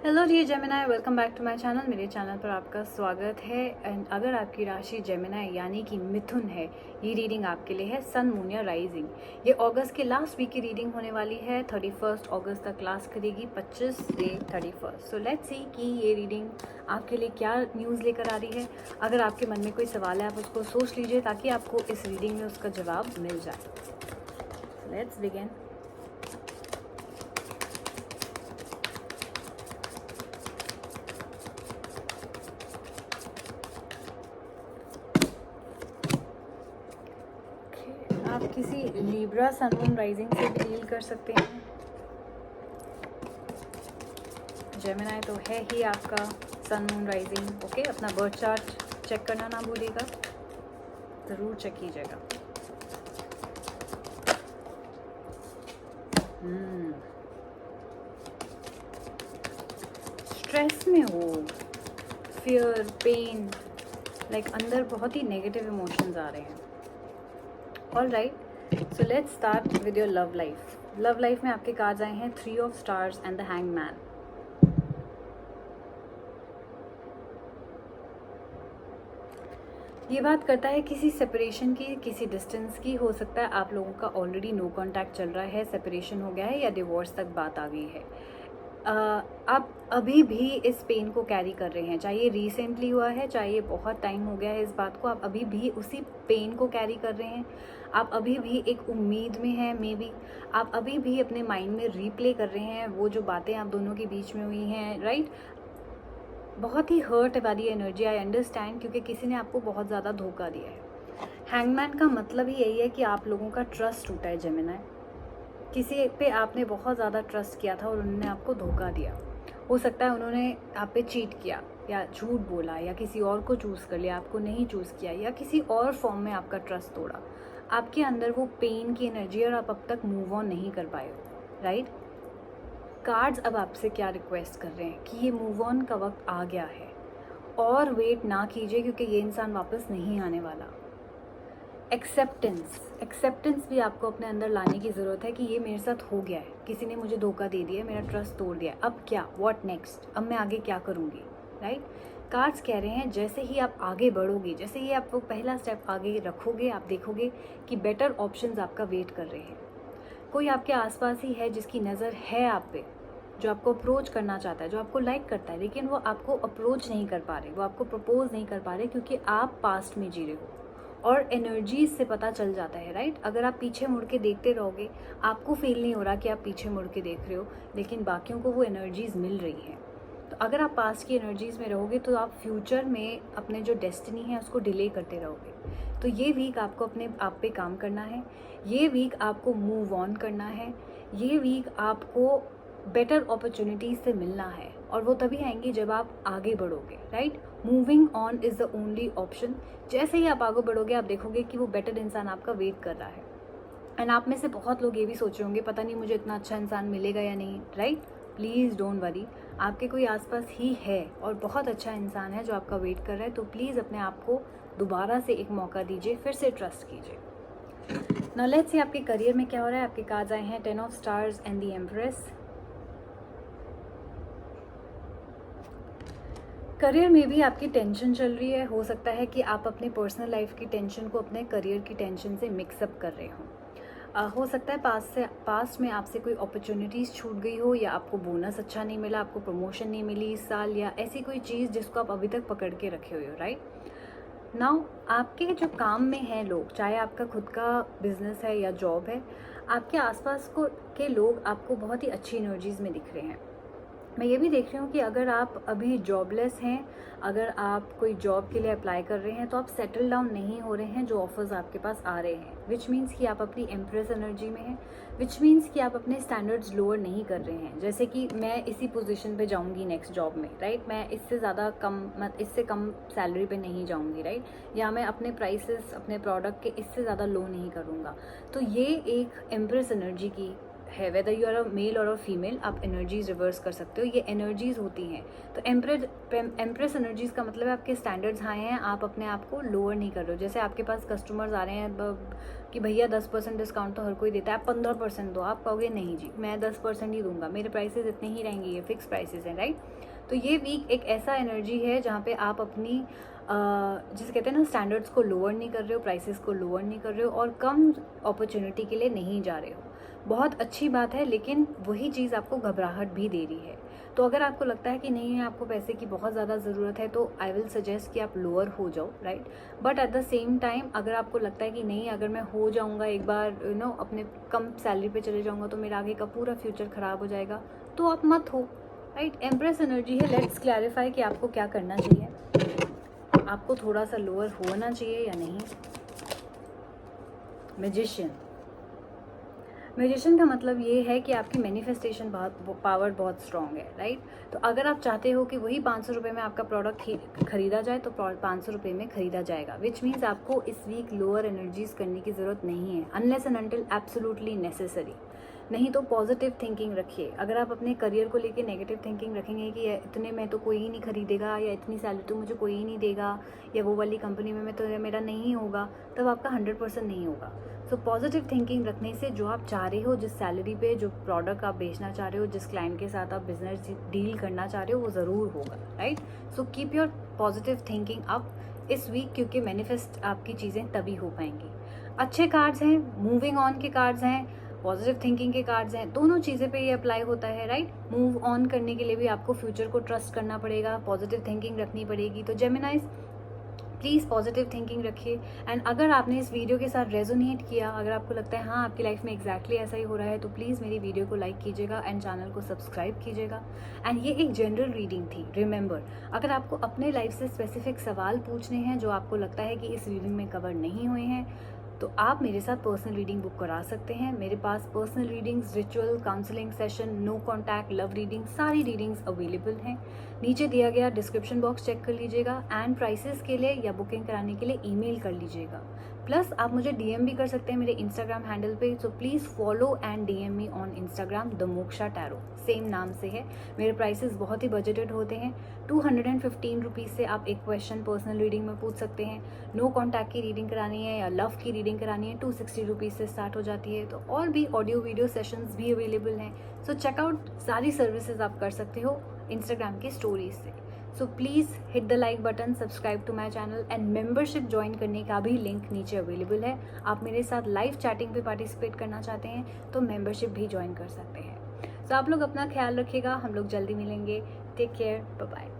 Hello dear Gemini, welcome back to my channel. मेरे channel पर आपका स्वागत है। एंड अगर आपकी राशि जेमिनाई यानी कि मिथुन है, ये रीडिंग आपके लिए है सन मून या राइजिंग। ये अगस्त के लास्ट वीक की रीडिंग होने वाली है। 31 अगस्त तक क्लास करेगी, 25 से 31। सो लेट्स सी कि ये रीडिंग आपके लिए क्या न्यूज़ लेकर आ रही है। अगर आपके मन में कोई सवाल है आप उसको सोच लीजिए ताकि आपको इस रीडिंग में उसका जवाब मिल जाए। Let's begin. आप किसी लिब्रा सन मून राइजिंग से भी डील कर सकते हैं। जेमिनाई तो है ही आपका सन मून राइजिंग। ओके, अपना बर्थ चार्ट चेक करना ना भूलिएगा, ज़रूर चेक कीजिएगा। स्ट्रेस में हो, फियर, पेन, लाइक अंदर बहुत ही नेगेटिव इमोशंस आ रहे हैं। All right, so let's start with your love life. Love life में आपके कार्ड्स आए हैं 3 of stars and the hangman. ये बात करता है किसी सेपरेशन की, किसी डिस्टेंस की। हो सकता है आप लोगों का ऑलरेडी नो कांटेक्ट चल रहा है, सेपरेशन हो गया है या डिवोर्स तक बात आ गई है। आप अभी भी इस पेन को कैरी कर रहे हैं, चाहे ये रिसेंटली हुआ है, चाहे ये बहुत टाइम हो गया है इस बात को, आप अभी भी उसी पेन को कैरी कर रहे हैं। आप अभी भी एक उम्मीद में हैं, मे बी आप अभी भी अपने माइंड में रीप्ले कर रहे हैं वो जो बातें आप दोनों के बीच में हुई हैं, राइट। बहुत ही हर्ट वाली एनर्जी, आई अंडरस्टैंड, क्योंकि किसी ने आपको बहुत ज़्यादा धोखा दिया है। हैंगमैन का मतलब ही यही है कि आप लोगों का ट्रस्ट टूटा है जेमिनाई। किसी पे आपने बहुत ज़्यादा ट्रस्ट किया था और उन्होंने आपको धोखा दिया। हो सकता है उन्होंने आप पे चीट किया या झूठ बोला या किसी और को चूज़ कर लिया, आपको नहीं चूज़ किया, या किसी और फॉर्म में आपका ट्रस्ट तोड़ा। आपके अंदर वो पेन की एनर्जी और आप अब तक मूव ऑन नहीं कर पाए हो, राइट। कार्ड्स अब आपसे क्या रिक्वेस्ट कर रहे हैं कि ये मूव ऑन का वक्त आ गया है और वेट ना कीजिए, क्योंकि ये इंसान वापस नहीं आने वाला। एक्सेप्टेंस भी आपको अपने अंदर लाने की ज़रूरत है कि ये मेरे साथ हो गया है, किसी ने मुझे धोखा दे दिया, मेरा ट्रस्ट तोड़ दिया, अब क्या, व्हाट नेक्स्ट, अब मैं आगे क्या करूँगी, राइट। कार्ड्स कह रहे हैं जैसे ही आप आगे बढ़ोगे, जैसे ही आप वो पहला स्टेप आगे रखोगे, आप देखोगे कि बेटर ऑप्शंस आपका वेट कर रहे हैं। कोई आपके आसपास ही है जिसकी नज़र है आप पे, जो आपको अप्रोच करना चाहता है, जो आपको लाइक करता है, लेकिन वो आपको अप्रोच नहीं कर पा रहे, वो आपको प्रपोज नहीं कर पा रहे, क्योंकि आप पास्ट में जी रहे हो और एनर्जीज से पता चल जाता है, राइट। अगर आप पीछे मुड़ के देखते रहोगे, आपको फील नहीं हो रहा कि आप पीछे मुड़ के देख रहे हो, लेकिन बाकियों को वो एनर्जीज मिल रही हैं। तो अगर आप पास्ट की एनर्जीज में रहोगे तो आप फ्यूचर में अपने जो डेस्टिनी है उसको डिले करते रहोगे। तो ये वीक आपको अपने आप पे काम करना है, ये वीक आपको मूव ऑन करना है, ये वीक आपको बेटर अपॉर्चुनिटीज से मिलना है, और वो तभी आएंगी जब आप आगे बढ़ोगे, right. Moving on is the only option. जैसे ही आप आगे बढ़ोगे आप देखोगे कि वो बेटर इंसान आपका वेट कर रहा है। एंड आप में से बहुत लोग ये भी सोच रहे होंगे पता नहीं मुझे इतना अच्छा इंसान मिलेगा या नहीं, राइट। प्लीज़ डोंट वरी, आपके कोई आसपास ही है और बहुत अच्छा इंसान है जो आपका वेट कर रहा है। तो प्लीज़ अपने आप को दोबारा से एक मौका दीजिए, फिर से ट्रस्ट कीजिए। नाउ लेट्स सी आपके करियर में क्या हो रहा है। आपके कार्ड्स आए हैं 10 of stars and the empress. Career में भी आपकी टेंशन चल रही है। हो सकता है कि आप अपनी पर्सनल लाइफ की टेंशन को अपने करियर की टेंशन से मिक्सअप कर रहे हो। हो सकता है पास्ट में आपसे कोई अपॉर्चुनिटीज़ छूट गई हो, या आपको बोनस अच्छा नहीं मिला, आपको प्रमोशन नहीं मिली इस साल, या ऐसी कोई चीज़ जिसको आप अभी तक पकड़ के रखे हुए हो, राइट। नाउ आपके जो काम में हैं लोग, चाहे आपका खुद का बिजनेस है या जॉब है, आपके आसपास के लोग आपको बहुत ही अच्छी एनर्जीज़ में दिख रहे हैं। मैं ये भी देख रही हूँ कि अगर आप अभी जॉबलेस हैं, अगर आप कोई जॉब के लिए अप्लाई कर रहे हैं, तो आप सेटल डाउन नहीं हो रहे हैं जो ऑफर्स आपके पास आ रहे हैं, विच मीन्स कि आप अपनी एम्प्रेस एनर्जी में हैं, विच मीन्स कि आप अपने स्टैंडर्ड्स लोअर नहीं कर रहे हैं। जैसे कि मैं इसी पोजीशन पे जाऊंगी नेक्स्ट जॉब में, राइट, मैं इससे ज़्यादा इससे कम सैलरी पे नहीं जाऊंगी, राइट, या मैं अपने प्राइसेस अपने प्रोडक्ट के इससे ज़्यादा लो नहीं करूँगा। तो ये एक एम्प्रेस एनर्जी की है, whether you are a male और अ फीमेल, आप एनर्जीज रिवर्स कर सकते हो। ये एनर्जीज होती हैं। तो एम्प्रेस एनर्जीज का मतलब है आपके स्टैंडर्ड्स हाई हैं, आप अपने आप को लोअर नहीं कर रहे हो। जैसे आपके पास कस्टमर्स आ रहे हैं कि भैया 10% डिस्काउंट तो हर कोई देता है, आप 15% दो, आप कहोगे नहीं जी मैं 10% ही दूंगा, मेरे प्राइसेस इतने ही रहेंगे, ये फिक्स प्राइसेस हैं, राइट। तो ये वीक एक ऐसा एनर्जी है जहाँ पे आप अपनी जिसे कहते हैं ना स्टैंडर्ड्स को लोअर नहीं कर रहे हो, प्राइसेस को लोअर नहीं कर रहे हो और कम अपॉर्चुनिटी के लिए नहीं जा रहे हो। बहुत अच्छी बात है, लेकिन वही चीज़ आपको घबराहट भी दे रही है। तो अगर आपको लगता है कि नहीं है, आपको पैसे की बहुत ज़्यादा ज़रूरत है, तो आई विल सजेस्ट कि आप लोअर हो जाओ, right. But at the same time अगर आपको लगता है कि नहीं, अगर मैं हो जाऊँगा एक बार अपने कम सैलरी पे चले जाऊँगा तो मेरा आगे का पूरा फ्यूचर ख़राब हो जाएगा, तो आप मत हो, राइट। एम्प्रेस एनर्जी है। लेट्स क्लैरिफाई कि आपको क्या करना चाहिए। आपको थोड़ा सा लोअर होना चाहिए या नहीं। मैजिशियन का मतलब ये है कि आपकी मैनिफेस्टेशन पावर बहुत स्ट्रॉन्ग है, राइट। तो अगर आप चाहते हो कि वही 500 रुपये में आपका प्रोडक्ट खरीदा जाए तो 500 रुपये में खरीदा जाएगा, विच मीन्स आपको इस वीक लोअर एनर्जीज करने की ज़रूरत नहीं है, unless and until absolutely necessary. नहीं तो पॉजिटिव थिंकिंग रखिए। अगर आप अपने करियर को लेके नेगेटिव थिंकिंग रखेंगे कि इतने में तो कोई ही नहीं खरीदेगा, या इतनी सैलरी तो मुझे कोई ही नहीं देगा, या वो वाली कंपनी में तो मेरा नहीं होगा, तब आपका 100% नहीं होगा। सो पॉजिटिव थिंकिंग रखने से जो आप चाह रहे हो, जिस सैलरी पे जो प्रोडक्ट आप बेचना चाह रहे हो, जिस क्लाइंट के साथ आप बिजनेस डील करना चाह रहे हो, वो ज़रूर होगा, right. So keep your positive thinking up इस वीक, क्योंकि मैनिफेस्ट आपकी चीज़ें तभी हो पाएंगी। अच्छे कार्ड्स हैं, मूविंग ऑन के कार्ड्स हैं, पॉजिटिव थिंकिंग के कार्ड्स हैं, दोनों चीज़ें पे ये अप्लाई होता है, राइट। मूव ऑन करने के लिए भी आपको फ्यूचर को ट्रस्ट करना पड़ेगा, पॉजिटिव थिंकिंग रखनी पड़ेगी। तो जेमिनाइज प्लीज़ पॉजिटिव थिंकिंग रखिए। एंड अगर आपने इस वीडियो के साथ रेजोनेट किया, अगर आपको लगता है हाँ आपकी लाइफ में एग्जैक्टली ऐसा ही हो रहा है, तो प्लीज़ मेरी वीडियो को लाइक कीजिएगा एंड चैनल को सब्सक्राइब कीजिएगा। एंड ये एक जनरल रीडिंग थी, रिमेंबर। अगर आपको अपने लाइफ से स्पेसिफिक सवाल पूछने हैं जो आपको लगता है कि इस रीडिंग में कवर नहीं हुए हैं, तो आप मेरे साथ पर्सनल रीडिंग बुक करा सकते हैं। मेरे पास personal readings, ritual, counselling session, no contact, love reading, सारी रीडिंग्स अवेलेबल हैं। नीचे दिया गया डिस्क्रिप्शन बॉक्स चेक कर लीजिएगा एंड प्राइसेस के लिए या बुकिंग कराने के लिए ईमेल कर लीजिएगा। प्लस आप मुझे डीएम भी कर सकते हैं मेरे इंस्टाग्राम हैंडल पे, so please follow and DM me on Instagram, the moksha tarot, same नाम से है। मेरे प्राइसेस बहुत ही बजटेड होते हैं। 215 रुपीज़ से आप एक क्वेश्चन पर्सनल रीडिंग में पूछ सकते हैं। नो कॉन्टैक्ट की रीडिंग करानी है या लव की रीडिंग करानी है, 260 रुपीज़ से स्टार्ट हो जाती है। तो और भी ऑडियो वीडियो सेशंस भी अवेलेबल हैं। सो चेकआउट सारी सर्विसेज आप कर सकते हो इंस्टाग्राम की स्टोरीज से। So please hit the like button, subscribe to my channel and membership join करने का भी लिंक नीचे अवेलेबल है। आप मेरे साथ लाइव चैटिंग पे पार्टिसिपेट करना चाहते हैं तो मेंबरशिप भी ज्वाइन कर सकते हैं। सो आप लोग अपना ख्याल रखिएगा, हम लोग जल्दी मिलेंगे। Take care, bye bye.